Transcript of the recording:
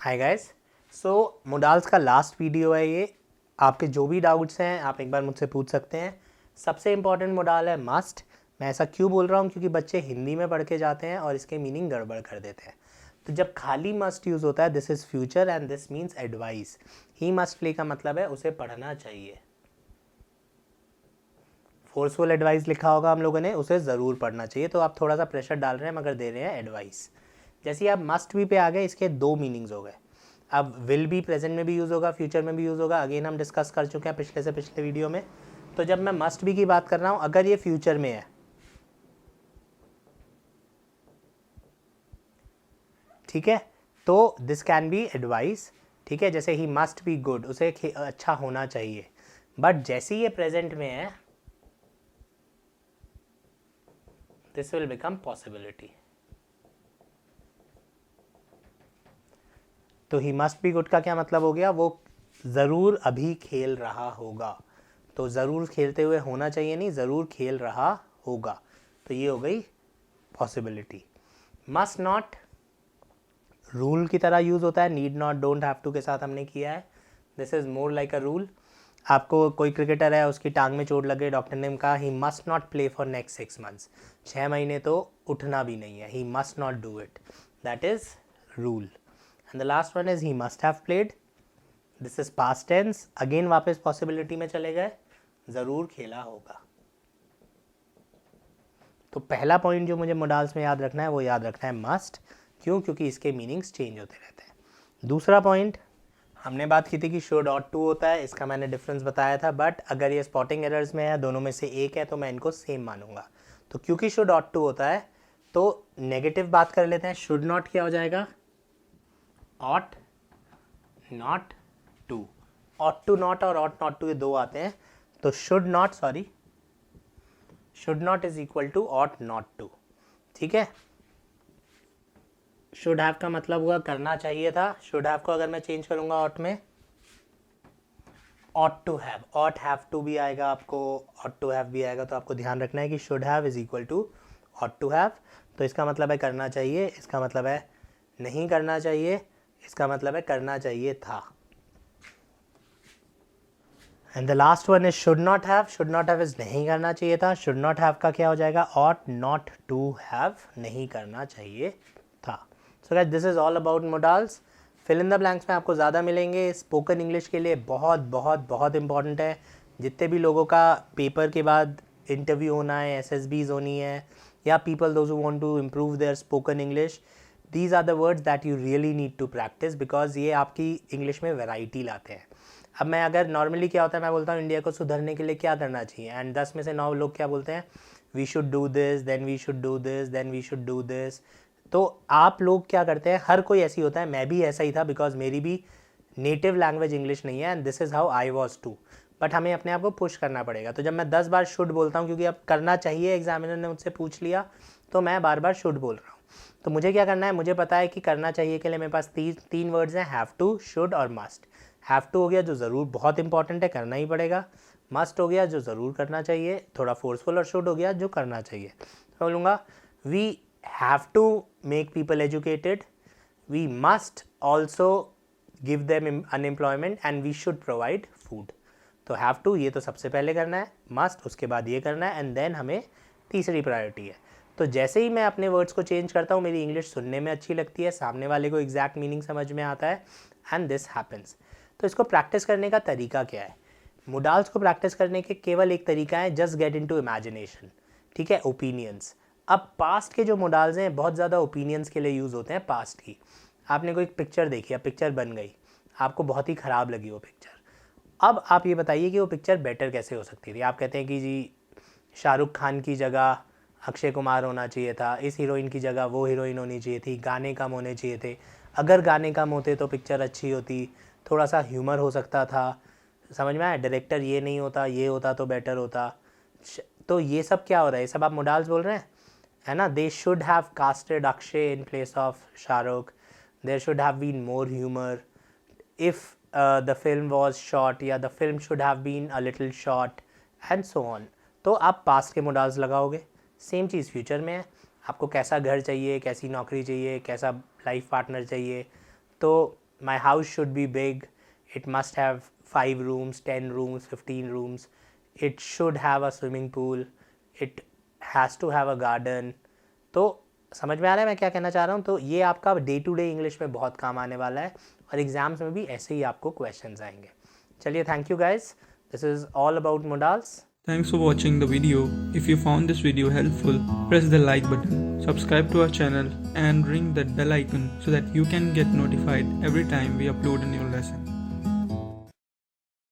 हाय guys. So modals का last video है ये। आपके जो भी डाउट्स हैं आप एक बार मुझसे पूछ सकते हैं। सबसे इम्पॉर्टेंट मोडाल है मस्ट। मैं ऐसा क्यों बोल रहा हूँ, क्योंकि बच्चे हिंदी में पढ़ के जाते हैं और इसके मीनिंग गड़बड़ कर देते हैं। तो जब खाली मस्ट यूज़ होता है, this is future and this means advice. He must play का मतलब है उसे पढ़ना चाहिए। फोर्सफुल एडवाइस लिखा होगा हम लोगों ने, उसे ज़रूर पढ़ना चाहिए। तो आप थोड़ा सा प्रेशर डाल रहे हैं मगर दे रहे हैं एडवाइस। जैसे आप मस्ट भी पे आ गए, इसके दो मीनिंग्स हो गए। अब विल भी प्रेजेंट में भी यूज़ होगा, फ्यूचर में भी यूज़ होगा। अगेन हम डिस्कस कर चुके हैं पिछले से पिछले वीडियो में। तो जब मैं मस्ट भी की बात कर रहा हूँ, अगर ये फ्यूचर में है, ठीक है, तो दिस कैन बी एडवाइस। ठीक है, जैसे ही मस्ट बी गुड, उसे अच्छा होना चाहिए। बट जैसे ये प्रेजेंट में है, दिस विल बिकम पॉसिबिलिटी। तो ही मस्ट बी गुड का क्या मतलब हो गया? वो ज़रूर अभी खेल रहा होगा। तो ज़रूर खेलते हुए होना चाहिए, नहीं, ज़रूर खेल रहा होगा। तो ये हो गई पॉसिबिलिटी। मस्ट नॉट रूल की तरह यूज़ होता है। Need not, don't have to के साथ हमने किया है। This is more like a rule. आपको कोई क्रिकेटर है, उसकी टांग में चोट लग गई, डॉक्टर ने कहा he must not play for next 6 months. 6 महीने तो उठना भी नहीं है। He must not do it, that is rule. And the last one is he must have played. This is past tense. Again वापस पॉसिबिलिटी में चले गए, ज़रूर खेला होगा। तो पहला पॉइंट जो मुझे मोडाल्स में याद रखना है वो याद रखना है मस्ट। क्यों? क्योंकि इसके मीनिंग्स चेंज होते रहते हैं। दूसरा पॉइंट, हमने बात की थी कि शुड ऑट टू होता है, इसका मैंने डिफरेंस बताया था। बट अगर ये स्पॉटिंग एरर्स में है, दोनों में से एक है, तो मैं इनको सेम मानूंगा। तो क्योंकि शुड ऑट टू होता है, तो नेगेटिव बात कर लेते हैं। शुड नॉट क्या हो जाएगा? Ought not to. Ought to not और ऑट नॉट टू ये दो आते हैं। तो should not, sorry, should not is equal to ought not to. ठीक है, शुड हैव का मतलब हुआ करना चाहिए था। शुड हैव को अगर मैं चेंज करूंगा ऑट में, ought to have, ought have to भी आएगा आपको, ऑट टू हैव भी आएगा। तो आपको ध्यान रखना है कि should have is equal to ought to have. तो इसका मतलब है करना चाहिए, इसका मतलब है नहीं करना चाहिए, इसका मतलब है करना चाहिए था। And the last one is should not have. Should not have is नहीं करना चाहिए था। शुड नॉट हैव का क्या हो जाएगा? ऑट नॉट टू हैव, नहीं करना चाहिए था। So guys, this is all about modals. Fill in the blanks में आपको ज़्यादा मिलेंगे। स्पोकन इंग्लिश के लिए बहुत बहुत बहुत इंपॉर्टेंट है। जितने भी लोगों का पेपर के बाद इंटरव्यू होना है, एसएसबीज होनी है, या people those who want to improve their spoken English, these are the words that you really need to practice, because ये आपकी इंग्लिश में वैरायटी लाते हैं। अब मैं अगर नॉर्मली क्या होता है, मैं बोलता हूँ इंडिया को सुधरने के लिए क्या करना चाहिए, एंड 10 में से 9 लोग क्या बोलते हैं? We should do this, then we should do this, then we should do this. तो आप लोग क्या करते हैं? हर कोई ऐसी होता है, मैं भी ऐसा ही था, बिकॉज मेरी भी नेटिव लैंग्वेज इंग्लिश नहीं है, and this is how I was to. But हमें अपने आप को पुश करना पड़ेगा। तो जब मैं 10 बार शुड बोलता हूँ, क्योंकि अब करना चाहिए, एग्जामिनर ने मुझसे पूछ लिया, तो मैं बार बार शुड बोल रहा हूँ। तो मुझे क्या करना है? मुझे पता है कि करना चाहिए के लिए मेरे पास तीन वर्ड्स हैं, हैव टू, शुड और मस्ट। हैव टू हो गया जो ज़रूर बहुत इंपॉर्टेंट है, करना ही पड़ेगा। मस्ट हो गया जो ज़रूर करना चाहिए, थोड़ा फोर्सफुल। और शुड हो गया जो करना चाहिए। तो बोलूँगा we have to make people educated, we must also give them unemployment, and we should provide food. तो हैव टू ये तो सबसे पहले करना है, मस्ट उसके बाद ये करना है, एंड देन हमें तीसरी प्रायोरिटी है। तो जैसे ही मैं अपने वर्ड्स को चेंज करता हूँ, मेरी इंग्लिश सुनने में अच्छी लगती है, सामने वाले को एग्जैक्ट मीनिंग समझ में आता है, एंड दिस हैपन्स। तो इसको प्रैक्टिस करने का तरीका क्या है? मोडाल्स को प्रैक्टिस करने के केवल एक तरीका है, जस्ट गेट इनटू इमेजिनेशन। ठीक है, ओपिनियंस। अब पास्ट के जो मोडाल्स हैं बहुत ज़्यादा ओपिनियंस के लिए यूज़ होते हैं। पास्ट की आपने कोई पिक्चर देखी, अब पिक्चर बन गई, आपको बहुत ही ख़राब लगी वो पिक्चर। अब आप ये बताइए कि वो पिक्चर बेटर कैसे हो सकती थी? आप कहते हैं कि जी शाहरुख खान की जगह अक्षय कुमार होना चाहिए था, इस हीरोइन की जगह वो हीरोइन होनी चाहिए थी, गाने कम होने चाहिए थे, अगर गाने कम होते तो पिक्चर अच्छी होती, थोड़ा सा ह्यूमर हो सकता था, समझ में आया, डायरेक्टर ये नहीं होता, ये होता तो बेटर होता। तो ये सब क्या हो रहा है? ये सब आप मोडाल्स बोल रहे हैं, है ना? They should have casted Akshay in place of Shahrukh, there should have been more humour, if the film was short, या the film should have been a little short, and so on। तो आप पास्ट के modals लगाओगे। Same चीज़ future में है। आपको कैसा घर चाहिए, कैसी नौकरी चाहिए, कैसा लाइफ पार्टनर चाहिए, तो my house should be big, it must have 5 rooms, 10 rooms, 15 rooms, it should have a swimming pool, it has to have a garden. तो समझ में आ रहा है मैं क्या कहना चाह रहा हूँ? तो ये आपका डे टू डे इंग्लिश में बहुत काम आने वाला है और एग्जाम्स में भी ऐसे ही आपको क्वेश्चंस आएंगे. चलिए, thank you guys. This is all about modals. Thanks for watching the video. If you found this video helpful, press the like button, subscribe to our channel and ring that bell icon so that you can get notified every time we upload a new lesson.